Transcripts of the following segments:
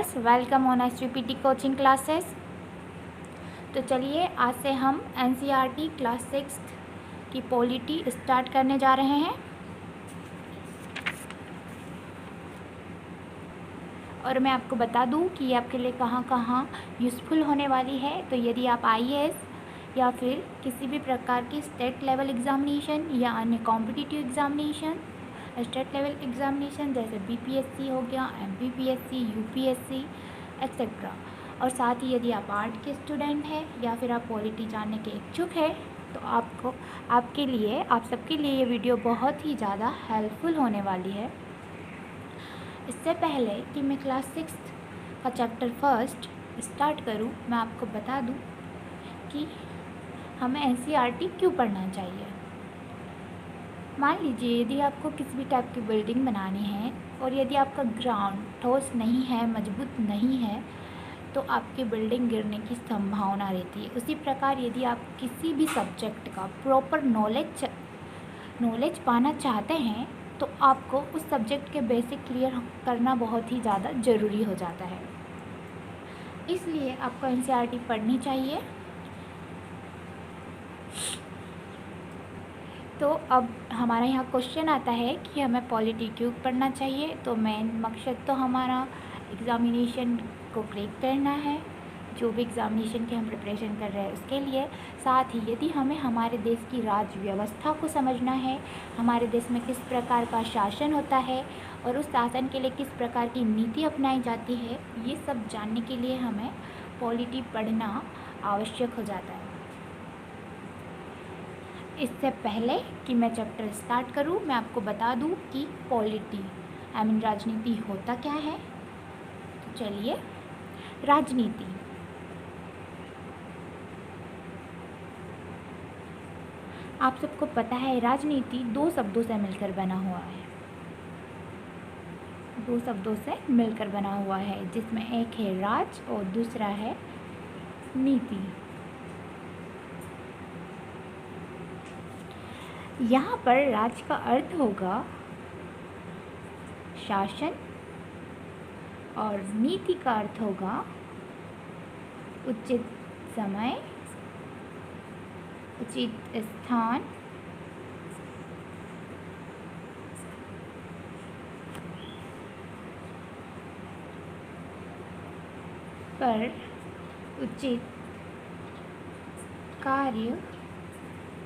Viewers, welcome on SVPT coaching classes. तो चलिए आज से हम एनसीईआरटी क्लास 6 की पॉलिटी स्टार्ट करने जा रहे हैं। और मैं आपको बता दूं कि ये आपके लिए कहाँ कहाँ यूज़फुल होने वाली है। तो यदि आप आईएएस या फिर किसी भी प्रकार की स्टेट लेवल एग्ज़ामिनेशन या अन्य competitive examination, state level examination जैसे बीपीएससी हो गया, एमपीपीएससी, यूपीएससी एक्सेट्रा, और साथ ही यदि आप आर्ट के स्टूडेंट हैं या फिर आप पॉलिटी जानने के इच्छुक हैं तो आप सबके लिए ये वीडियो बहुत ही ज़्यादा हेल्पफुल होने वाली है। इससे पहले कि मैं क्लास 6 का चैप्टर फर्स्ट स्टार्ट करूं, मैं आपको बता दूं कि हमें एनसीईआरटी क्यों पढ़ना चाहिए। मान लीजिए यदि आपको किसी भी टाइप की बिल्डिंग बनानी है और यदि आपका ग्राउंड ठोस नहीं है, मजबूत नहीं है, तो आपकी बिल्डिंग गिरने की संभावना रहती है। उसी प्रकार यदि आप किसी भी सब्जेक्ट का प्रॉपर नॉलेज पाना चाहते हैं तो आपको उस सब्जेक्ट के बेसिक क्लियर करना बहुत ही ज़्यादा ज़रूरी हो जाता है। इसलिए आपको एनसीईआरटी पढ़नी चाहिए। तो अब हमारा यहाँ क्वेश्चन आता है कि हमें पॉलिटी क्यों पढ़ना चाहिए। तो मेन मकसद तो हमारा एग्ज़ामिनेशन को क्रैक करना है, जो भी एग्ज़ामिनेशन की हम प्रिपरेशन कर रहे हैं उसके लिए। साथ ही यदि हमें हमारे देश की राज्य व्यवस्था को समझना है, हमारे देश में किस प्रकार का शासन होता है और उस शासन के लिए किस प्रकार की नीति अपनाई जाती है, ये सब जानने के लिए हमें पॉलिटी पढ़ना आवश्यक हो जाता है। इससे पहले कि मैं चैप्टर स्टार्ट करूं, मैं आपको बता दूं कि पॉलिटी राजनीति होता क्या है। तो चलिए, राजनीति आप सबको पता है, राजनीति दो शब्दों से मिलकर बना हुआ है। दो शब्दों से मिलकर बना हुआ है, जिसमें एक है राज और दूसरा है नीति। यहाँ पर राज का अर्थ होगा शासन और नीति का अर्थ होगा उचित समय, उचित स्थान पर उचित कार्य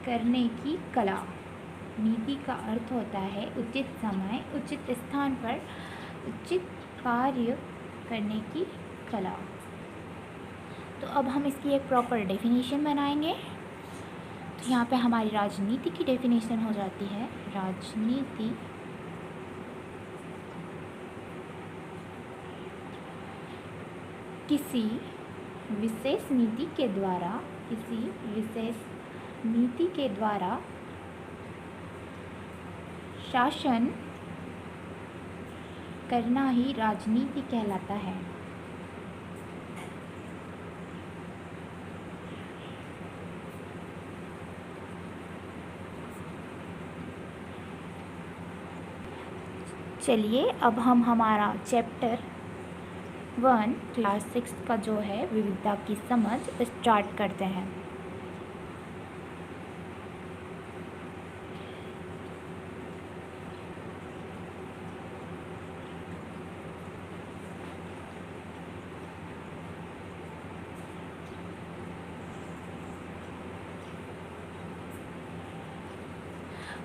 करने की कला। नीति का अर्थ होता है उचित समय, उचित स्थान पर उचित कार्य करने की कला। तो अब हम इसकी एक प्रॉपर डेफिनेशन बनाएंगे। तो यहाँ पे हमारी राजनीति की डेफिनेशन हो जाती है, राजनीति किसी विशेष नीति के द्वारा शासन करना ही राजनीति कहलाता है। चलिए अब हम हमारा चैप्टर 1 क्लास 6 का जो है विविधता की समझ स्टार्ट करते हैं।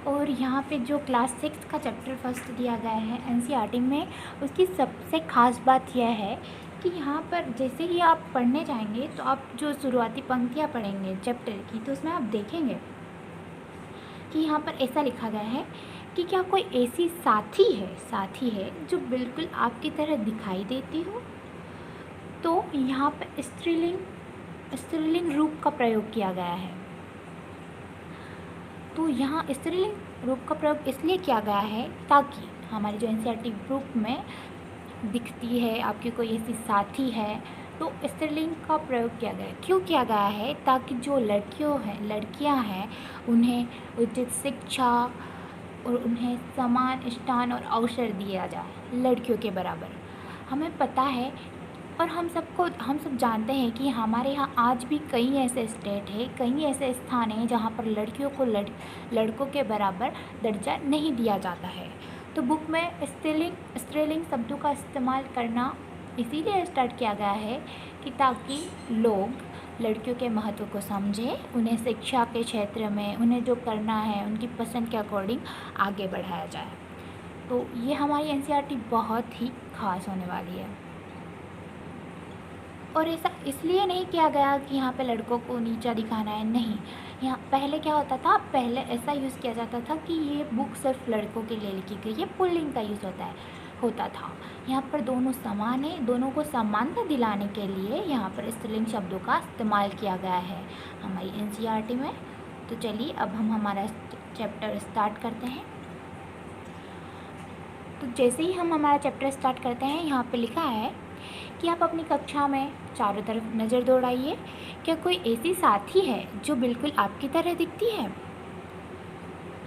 और यहाँ पे जो क्लास 6 का चैप्टर फर्स्ट दिया गया है एनसीईआरटी में, उसकी सबसे ख़ास बात यह है कि यहाँ पर जैसे ही आप पढ़ने जाएंगे तो आप जो शुरुआती पंक्तियाँ पढ़ेंगे चैप्टर की, तो उसमें आप देखेंगे कि यहाँ पर ऐसा लिखा गया है कि क्या कोई ऐसी साथी है जो बिल्कुल आपकी तरह दिखाई देती हो। तो यहाँ पर स्त्रीलिंग रूप का प्रयोग किया गया है। तो यहाँ स्त्रीलिंग रूप का प्रयोग इसलिए किया गया है ताकि हमारी जो एनसीईआरटी बुक में दिखती है आपकी कोई ऐसी साथी है, तो स्त्रीलिंग का प्रयोग किया गया है। क्यों किया गया है? ताकि जो लड़कियां हैं उन्हें उचित शिक्षा और उन्हें समान स्थान और अवसर दिया जाए लड़कियों के बराबर। हमें पता है और हम सब जानते हैं कि हमारे यहाँ आज भी कई ऐसे स्टेट है, कई ऐसे स्थान हैं जहाँ पर लड़कियों को लड़कों के बराबर दर्जा नहीं दिया जाता है। तो बुक में स्त्रीलिंग शब्दों का इस्तेमाल करना इसीलिए स्टार्ट किया गया है कि ताकि लोग लड़कियों के महत्व को समझें, उन्हें शिक्षा के क्षेत्र में उन्हें जो करना है उनकी पसंद के अकॉर्डिंग आगे बढ़ाया जाए। तो ये हमारी एनसीईआरटी बहुत ही खास होने वाली है। और ऐसा इसलिए नहीं किया गया कि यहाँ पे लड़कों को नीचा दिखाना है, नहीं। यहाँ पहले क्या होता था, पहले ऐसा यूज़ किया जाता था कि ये बुक सिर्फ लड़कों के लिए लिखी गई है, पुल्लिंग का यूज़ होता था। यहाँ पर दोनों समान है, दोनों को समानता दिलाने के लिए यहाँ पर स्त्रीलिंग शब्दों का इस्तेमाल किया गया है हमारी एनसीईआरटी में। तो चलिए अब हम हमारा चैप्टर स्टार्ट करते हैं। तो जैसे ही हम हमारा चैप्टर स्टार्ट करते हैं, यहाँ पे लिखा है कि आप अपनी कक्षा में चारों तरफ नज़र दौड़ाइए। क्या कोई ऐसी साथी है जो बिल्कुल आपकी तरह दिखती है?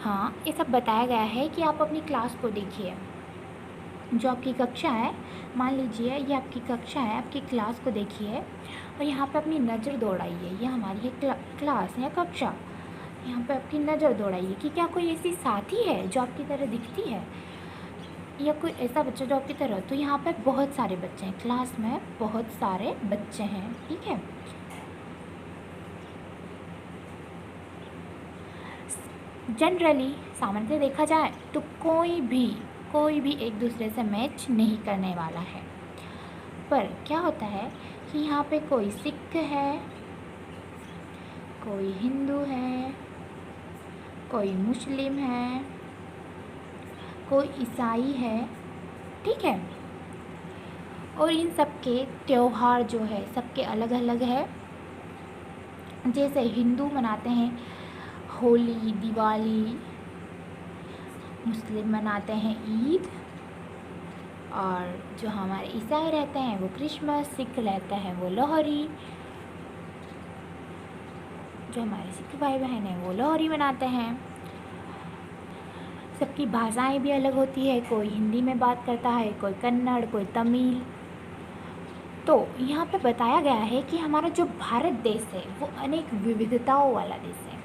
हाँ, ये सब बताया गया है कि आप अपनी क्लास को देखिए, जो आपकी कक्षा है। मान लीजिए ये आपकी कक्षा है, आपकी क्लास को देखिए और यहाँ पे अपनी नज़र दौड़ाइए। ये हमारी क्लास या कक्षा, यहाँ पे आपकी नज़र दौड़ाइए कि क्या कोई ऐसी साथी है जो आपकी तरह दिखती है, या कोई ऐसा बच्चा जो आपकी तरह। तो यहाँ पे बहुत सारे बच्चे हैं, क्लास में बहुत सारे बच्चे हैं, ठीक है। जनरली सामान्यतः देखा जाए तो कोई भी एक दूसरे से मैच नहीं करने वाला है। पर क्या होता है कि यहाँ पे कोई सिख है, कोई हिंदू है, कोई मुस्लिम है, कोई ईसाई है, ठीक है। और इन सब के त्यौहार जो है सबके अलग अलग है। जैसे हिंदू मनाते हैं होली, दिवाली, मुस्लिम मनाते हैं ईद, और जो हमारे ईसाई रहते हैं वो क्रिसमस, सिख रहते हैं वो लोहरी, जो हमारे सिख भाई बहन हैं वो लोहरी मनाते हैं। सबकी भाषाएं भी अलग होती है, कोई हिंदी में बात करता है, कोई कन्नड़, कोई तमिल। तो यहाँ पे बताया गया है कि हमारा जो भारत देश है वो अनेक विविधताओं वाला देश है,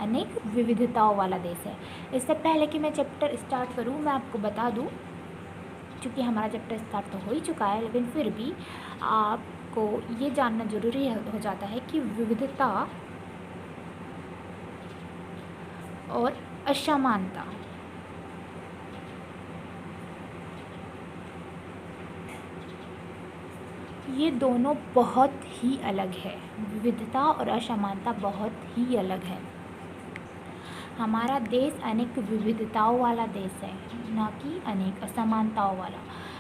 अनेक विविधताओं वाला देश है। इससे पहले कि मैं चैप्टर स्टार्ट करूँ, मैं आपको बता दूँ, क्योंकि हमारा चैप्टर स्टार्ट तो हो ही चुका है, लेकिन फिर भी आपको ये जानना ज़रूरी हो जाता है कि विविधता और असमानता, ये दोनों बहुत ही अलग है। विविधता और असमानता बहुत ही अलग है। हमारा देश अनेक विविधताओं वाला देश है, ना कि अनेक असमानताओं वाला।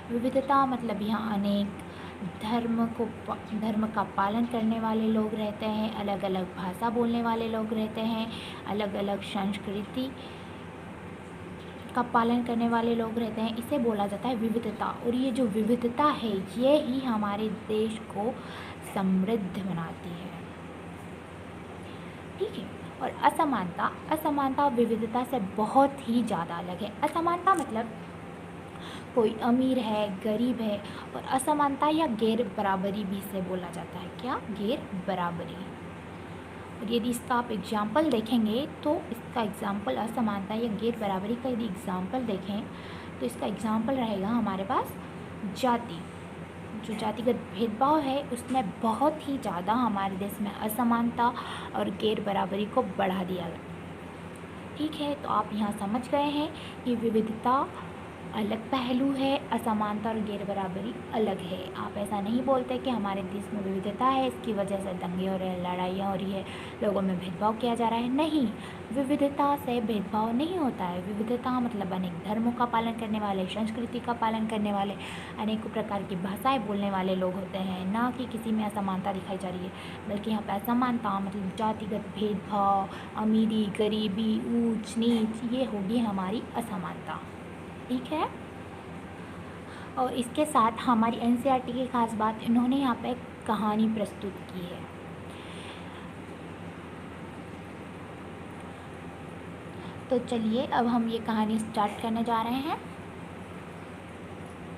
विविधता मतलब यहाँ अनेक धर्म का पालन करने वाले लोग रहते हैं, अलग अलग भाषा बोलने वाले लोग रहते हैं, अलग अलग संस्कृति का पालन करने वाले लोग रहते हैं, इसे बोला जाता है विविधता। और ये जो विविधता है ये ही हमारे देश को समृद्ध बनाती है, ठीक है। और असमानता विविधता से बहुत ही ज़्यादा अलग है। असमानता मतलब कोई अमीर है, गरीब है, और असमानता या गैर बराबरी भी इसे बोला जाता है। क्या? गैर बराबरी। और यदि इसका आप एग्जाम्पल देखेंगे तो इसका एग्जाम्पल असमानता या गैर बराबरी का यदि एग्जाम्पल देखें तो इसका एग्जाम्पल रहेगा हमारे पास जाति। जो जातिगत भेदभाव है उसमें बहुत ही ज़्यादा हमारे देश में असमानता और गैर बराबरी को बढ़ा दिया गया, ठीक है। तो आप यहाँ समझ गए हैं कि विविधता अलग पहलू है, असमानता और गैर बराबरी अलग है। आप ऐसा नहीं बोलते कि हमारे देश में विविधता है, इसकी वजह से दंगे हो रहे हैं, लड़ाइयाँ हो रही है, लोगों में भेदभाव किया जा रहा है। नहीं, विविधता से भेदभाव नहीं होता है। विविधता मतलब अनेक धर्मों का पालन करने वाले, संस्कृति का पालन करने वाले, अनेकों प्रकार की भाषाएँ बोलने वाले लोग होते हैं, ना कि किसी में असमानता दिखाई जा रही है। बल्कि यहाँ पर असमानता मतलब जातिगत भेदभाव, अमीरी, गरीबी, ऊंच नीच, ये होगी हमारी असमानता, ठीक है। और इसके साथ हमारी एनसीईआरटी की खास बात, इन्होंने यहाँ पे एक कहानी प्रस्तुत की है। तो चलिए अब हम ये कहानी स्टार्ट करने जा रहे हैं।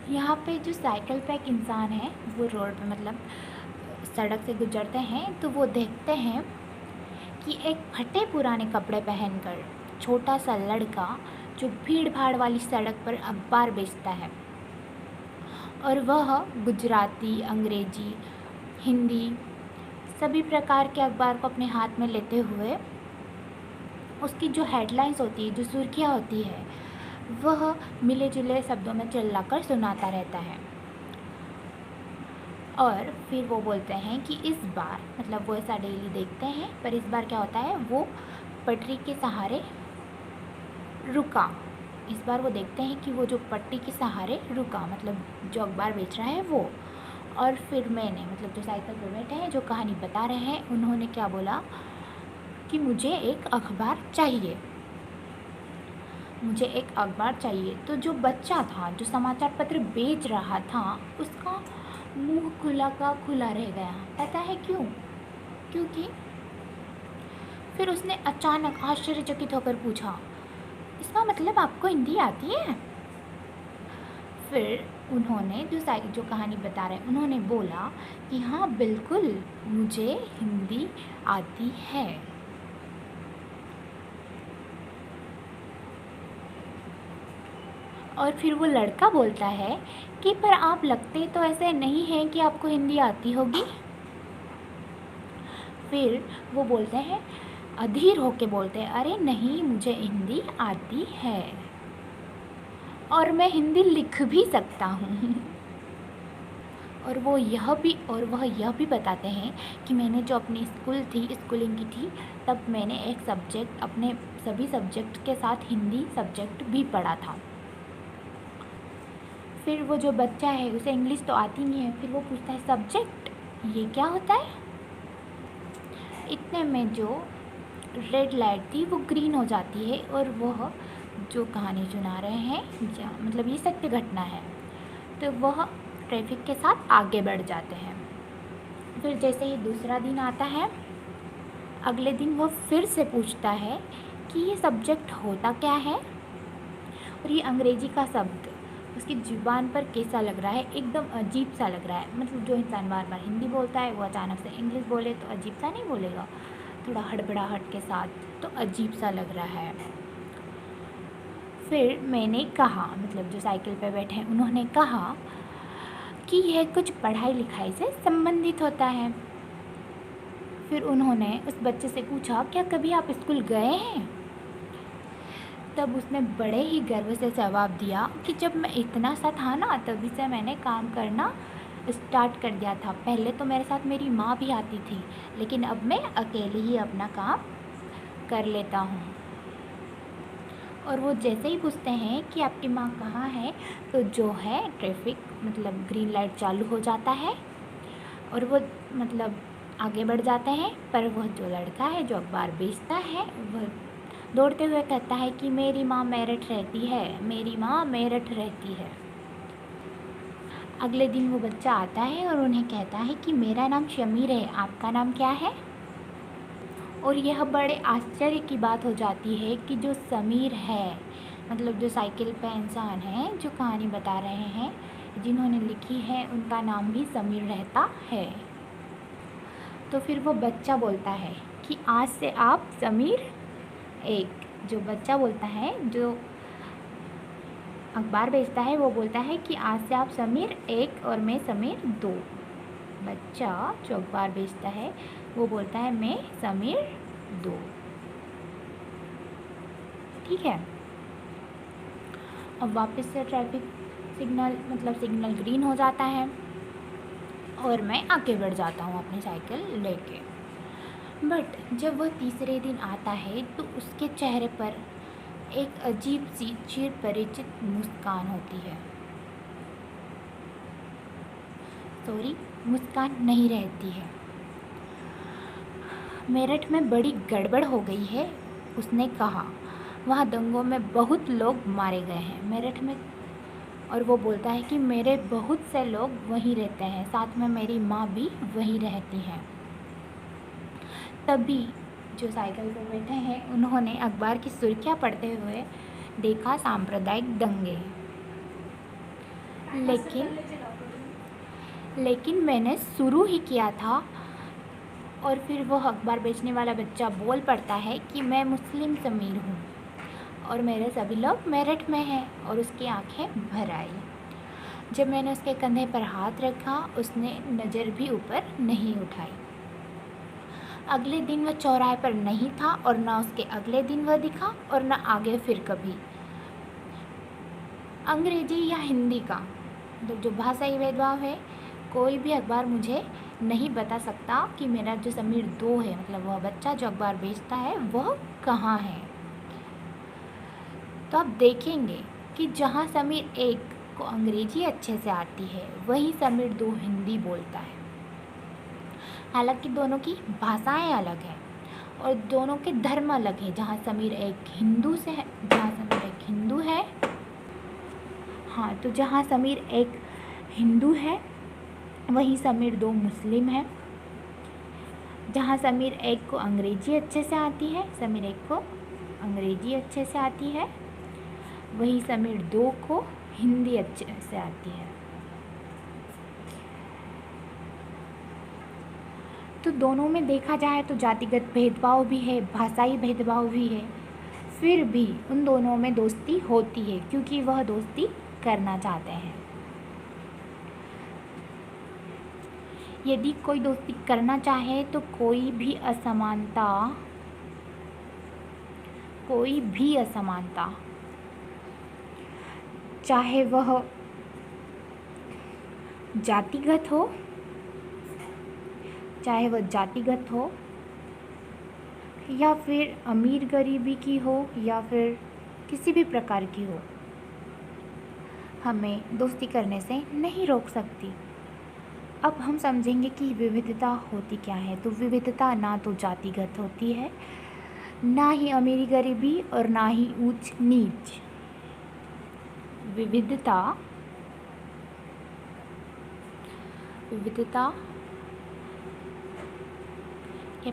यहाँ पे जो साइकिल पे एक इंसान है, वो रोड पे मतलब सड़क से गुजरते हैं तो वो देखते हैं कि एक फटे पुराने कपड़े पहनकर छोटा सा लड़का जो भीड़ भाड़ वाली सड़क पर अखबार बेचता है, और वह गुजराती, अंग्रेजी, हिंदी सभी प्रकार के अखबार को अपने हाथ में लेते हुए उसकी जो हेडलाइंस होती है, जो सुर्खियाँ होती है, वह मिले जुले शब्दों में चिल्लाकर सुनाता रहता है। और फिर वो बोलते हैं कि इस बार मतलब वो ऐसा डेली देखते हैं, पर इस बार क्या होता है, वो पटरी के सहारे रुका। इस बार वो देखते हैं कि वो जो पट्टी के सहारे रुका, मतलब जो अखबार बेच रहा है वो। और फिर मैंने मतलब जो साइकिल पर बैठे हैं, जो कहानी बता रहे हैं, उन्होंने क्या बोला कि मुझे एक अखबार चाहिए, मुझे एक अखबार चाहिए। तो जो बच्चा था, जो समाचार पत्र बेच रहा था, उसका मुंह खुला का खुला रह गया। पता है क्यों? क्योंकि फिर उसने अचानक आश्चर्यचकित होकर पूछा, इसका मतलब आपको हिंदी आती है? फिर उन्होंने जो कहानी बता रहे, उन्होंने बोला कि हाँ बिल्कुल, मुझे हिंदी आती है। और फिर वो लड़का बोलता है कि पर आप लगते तो ऐसे नहीं हैं कि आपको हिंदी आती होगी। फिर वो बोलते हैं, अधीर होके बोलते हैं, अरे नहीं, मुझे हिंदी आती है और मैं हिंदी लिख भी सकता हूँ। और वह यह भी बताते हैं कि मैंने जो अपनी स्कूलिंग की थी, तब मैंने एक सब्जेक्ट, अपने सभी सब्जेक्ट के साथ हिंदी सब्जेक्ट भी पढ़ा था। फिर वो जो बच्चा है, उसे इंग्लिश तो आती नहीं है, फिर वो पूछता है, सब्जेक्ट ये क्या होता है? इतने में जो रेड लाइट थी वो ग्रीन हो जाती है, और वह जो कहानी सुना रहे हैं, मतलब ये सत्य घटना है, तो वह ट्रैफिक के साथ आगे बढ़ जाते हैं। फिर जैसे ही दूसरा दिन आता है, अगले दिन वो फिर से पूछता है कि ये सब्जेक्ट होता क्या है, और ये अंग्रेजी का शब्द उसकी ज़ुबान पर कैसा लग रहा है, एकदम अजीब सा लग रहा है। मतलब जो इंसान बार बार हिंदी बोलता है, वो अचानक से इंग्लिश बोले तो अजीब सा नहीं बोलेगा, थोड़ा हड़बड़ाहट के साथ, तो अजीब सा लग रहा है। फिर मैंने कहा, मतलब जो साइकिल पर बैठे हैं, उन्होंने कहा कि यह कुछ पढ़ाई लिखाई से संबंधित होता है। फिर उन्होंने उस बच्चे से पूछा, क्या कभी आप स्कूल गए हैं? तब उसने बड़े ही गर्व से जवाब दिया कि जब मैं इतना सा था ना, तभी से मैंने काम करना स्टार्ट कर दिया था। पहले तो मेरे साथ मेरी माँ भी आती थी, लेकिन अब मैं अकेले ही अपना काम कर लेता हूँ। और वो जैसे ही पूछते हैं कि आपकी माँ कहाँ है, तो जो है ट्रैफिक मतलब ग्रीन लाइट चालू हो जाता है, और वो मतलब आगे बढ़ जाते हैं। पर वह जो लड़का है, जो अखबार बेचता है, वह दौड़ते हुए कहता है कि मेरी माँ मेरठ रहती है, मेरी माँ मेरठ रहती है। अगले दिन वो बच्चा आता है और उन्हें कहता है कि मेरा नाम शमीर है, आपका नाम क्या है? और यह बड़े आश्चर्य की बात हो जाती है कि जो समीर है, मतलब जो साइकिल पे इंसान है, जो कहानी बता रहे हैं, जिन्होंने लिखी है, उनका नाम भी समीर रहता है। तो फिर वो बच्चा बोलता है कि आज से आप समीर एक, जो बच्चा बोलता है, जो अखबार बेचता है, वो बोलता है कि आज से आप समीर एक और मैं समीर दो। बच्चा जो अखबार बेचता है, वो बोलता है मैं समीर दो। ठीक है। अब वापस से ट्रैफिक सिग्नल मतलब सिग्नल ग्रीन हो जाता है, और मैं आगे बढ़ जाता हूँ अपनी साइकिल लेके। बट जब वह तीसरे दिन आता है, तो उसके चेहरे पर एक अजीब सी चिर परिचित मुस्कान होती है। सॉरी, मुस्कान नहीं रहती है। मेरठ में बड़ी गड़बड़ हो गई है, उसने कहा। वहाँ दंगों में बहुत लोग मारे गए हैं मेरठ में। और वो बोलता है कि मेरे बहुत से लोग वहीं रहते हैं, साथ में मेरी माँ भी वहीं रहती हैं। तभी जो साइकिल पर बैठे हैं, उन्होंने अखबार की सुर्खियाँ पढ़ते हुए देखा सांप्रदायिक दंगे। लेकिन मैंने शुरू ही किया था और फिर वो अखबार बेचने वाला बच्चा बोल पड़ता है कि मैं मुस्लिम समीर हूँ और मेरे सभी लोग मेरठ में हैं, और उसकी आंखें भर आई। जब मैंने उसके कंधे पर हाथ रखा, उसने नज़र भी ऊपर नहीं उठाई। अगले दिन वह चौराहे पर नहीं था और ना उसके अगले दिन वह दिखा और ना आगे फिर कभी। अंग्रेजी या हिंदी का मतलब जो भाषाई भेदभाव है, कोई भी अखबार मुझे नहीं बता सकता कि मेरा जो समीर 2 है, मतलब वह बच्चा जो अखबार बेचता है, वह कहाँ है। तो आप देखेंगे कि जहाँ समीर 1 को अंग्रेजी अच्छे से आती है, वही समीर 2 हिंदी बोलता है। हालांकि दोनों की भाषाएं अलग हैं और दोनों के धर्म अलग हैं। जहाँ समीर 1 हिंदू है, हाँ, तो जहाँ समीर 1 हिंदू है, वहीं समीर 2 मुस्लिम है। जहाँ समीर 1 को अंग्रेजी अच्छे से आती है, समीर 1 को अंग्रेजी अच्छे से आती है, वहीं समीर 2 को हिंदी अच्छे से आती है। तो दोनों में देखा जाए तो जातिगत भेदभाव भी है, भाषाई भेदभाव भी है, फिर भी उन दोनों में दोस्ती होती है क्योंकि वह दोस्ती करना चाहते हैं। यदि कोई दोस्ती करना चाहे तो कोई भी असमानता चाहे वह जातिगत हो या फिर अमीर गरीबी की हो या फिर किसी भी प्रकार की हो, हमें दोस्ती करने से नहीं रोक सकती। अब हम समझेंगे कि विविधता होती क्या है। तो विविधता ना तो जातिगत होती है, ना ही अमीरी गरीबी और ना ही ऊंच नीच। विविधता के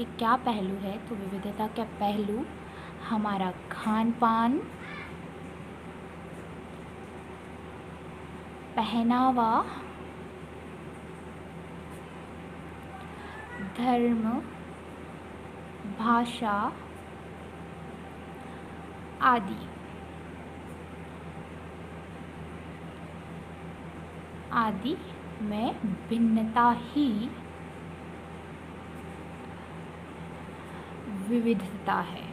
क्या पहलू है? तो विविधता के पहलू हमारा खान पान, पहनावा, धर्म, भाषा आदि में भिन्नता ही विविधता है।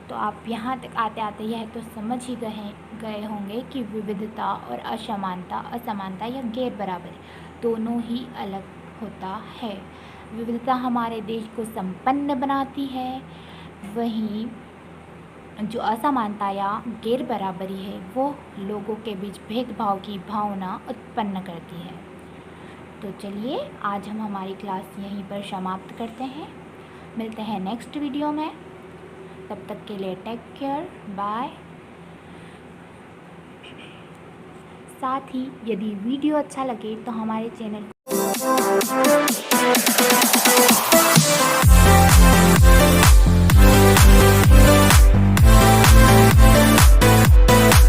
तो आप यहाँ तक आते आते यह तो समझ ही गए होंगे कि विविधता और असमानता या गैर बराबरी दोनों ही अलग होता है। विविधता हमारे देश को संपन्न बनाती है, वहीं जो असमानता या गैर बराबरी है वो लोगों के बीच भेदभाव की भावना उत्पन्न करती है। तो चलिए आज हम हमारी क्लास यहीं पर समाप्त करते हैं। मिलते हैं नेक्स्ट वीडियो में। तब तक के लिए टेक केयर, बाय। साथ ही यदि वीडियो अच्छा लगे तो हमारे चैनल